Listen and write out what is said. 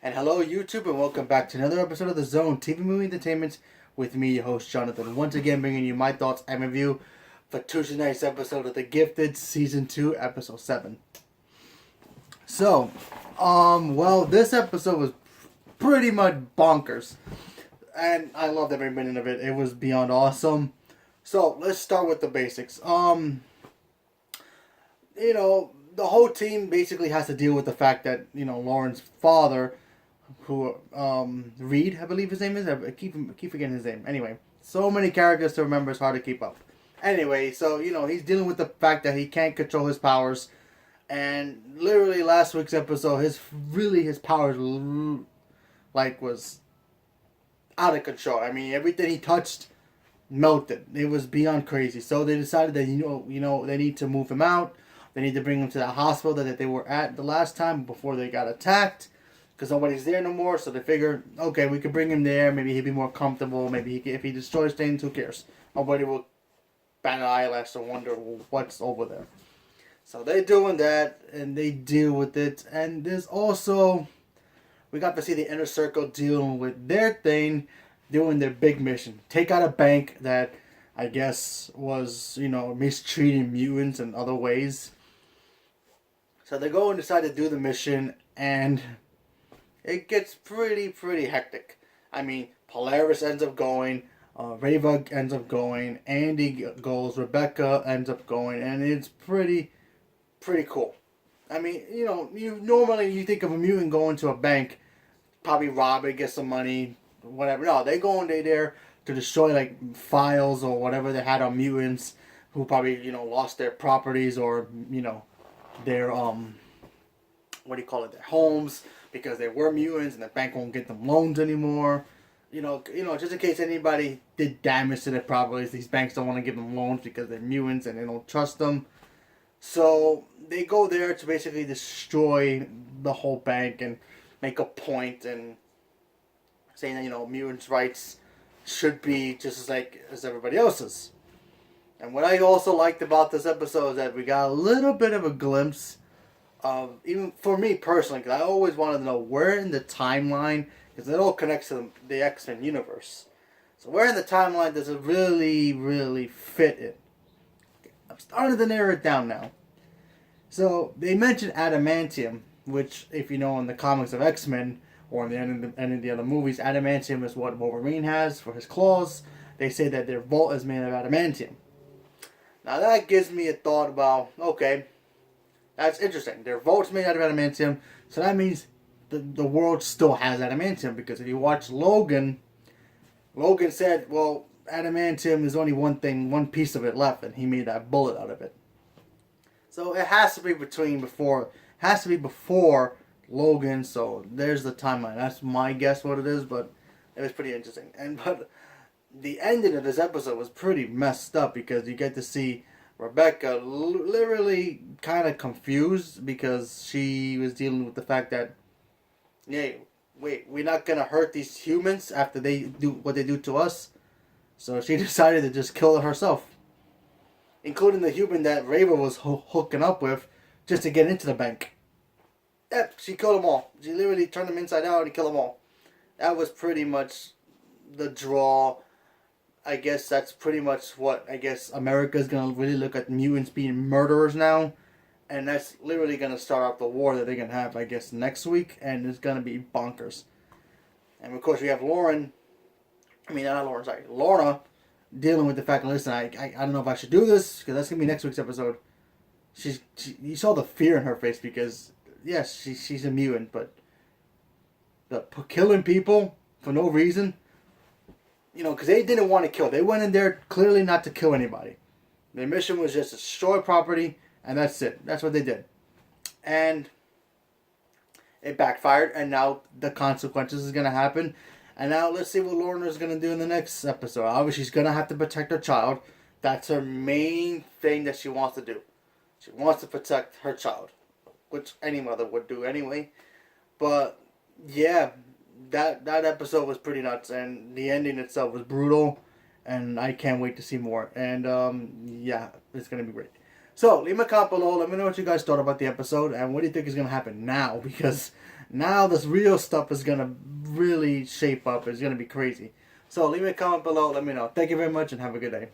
And hello, YouTube, and welcome back to another episode of The Zone TV Movie Entertainment with me, your host, Jonathan. Once again, bringing you my thoughts and review for Tuesday night's episode of The Gifted Season 2, Episode 7. This episode was pretty much bonkers. And I loved every minute of it. It was beyond awesome. So, let's start with the basics. The whole team basically has to deal with the fact that, Lauren's father, who Reed, I believe his name is. I keep forgetting his name. Anyway, so many characters to remember, it's hard to keep up. Anyway, so he's dealing with the fact that he can't control his powers, and literally last week's episode, his powers was out of control. I mean, everything he touched melted. It was beyond crazy. So they decided that they need to move him out. They need to bring him to the hospital that they were at the last time before they got attacked, because nobody's there no more. So they figure, okay, we could bring him there. Maybe he'd be more comfortable. Maybe if he destroys things, who cares? Nobody will bat an eyelash or wonder what's over there. So they're doing that, and they deal with it. And there's also, we got to see the Inner Circle dealing with their thing, doing their big mission. Take out a bank that I guess was, mistreating mutants in other ways. So they go and decide to do the mission, and it gets pretty hectic. I mean, Polaris ends up going, Reva ends up going, Andy goes, Rebecca ends up going, and it's pretty cool. I mean, you normally think of a mutant going to a bank, probably rob it, get some money, whatever. No, they go in there to destroy files or whatever they had on mutants who probably lost their properties or their their homes, because they were mutants and the bank won't get them loans anymore. Just in case anybody did damage to their properties, these banks don't want to give them loans because they're mutants and they don't trust them. So they go there to basically destroy the whole bank and make a point and saying that mutants' rights should be just as everybody else's. And what I also liked about this episode is that we got a little bit of a glimpse of, even for me personally, because I always wanted to know where in the timeline, because it all connects to the X-Men universe. So where in the timeline does it really fit in? I'm starting to narrow it down now. So they mentioned adamantium, which, if you know in the comics of X-Men, or in the other movies, adamantium is what Wolverine has for his claws. They say that their vault is made of adamantium. Now that gives me a thought about, okay, that's interesting. Their vault's made out of adamantium, so that means the world still has adamantium, because if you watch Logan said, well, adamantium is only one piece of it left, and he made that bullet out of it. So it has to be before Logan, so there's the timeline. That's my guess what it is, but it was pretty interesting. But the ending of this episode was pretty messed up, because you get to see Rebecca literally kind of confused, because she was dealing with the fact that, hey, wait, we're not going to hurt these humans after they do what they do to us. So she decided to just kill herself, including the human that Reva was hooking up with just to get into the bank. Yep, she killed them all. She literally turned them inside out and killed them all. That was pretty much the draw. I guess that's pretty much what America's going to really look at mutants being murderers now. And that's literally going to start off the war that they're going to have, next week. And it's going to be bonkers. And of course we have Lorna dealing with the fact, listen, I don't know if I should do this, because that's going to be next week's episode. You saw the fear in her face, because yes, she's a mutant, but killing people for no reason, because they didn't want to kill. They went in there clearly not to kill anybody. Their mission was just to destroy property, and that's it. That's what they did. And it backfired, and now the consequences is going to happen. And now let's see what Lorna is going to do in the next episode. Obviously, she's going to have to protect her child. That's her main thing that she wants to do. She wants to protect her child, which any mother would do anyway. But yeah, that episode was pretty nuts, and the ending itself was brutal, and I can't wait to see more. And yeah, it's gonna be great. So leave a comment below. Let me know what you guys thought about the episode and what do you think is gonna happen now, because now this real stuff is gonna really shape up. It's gonna be crazy. So leave me a comment below. Let me know. Thank you very much and have a good day.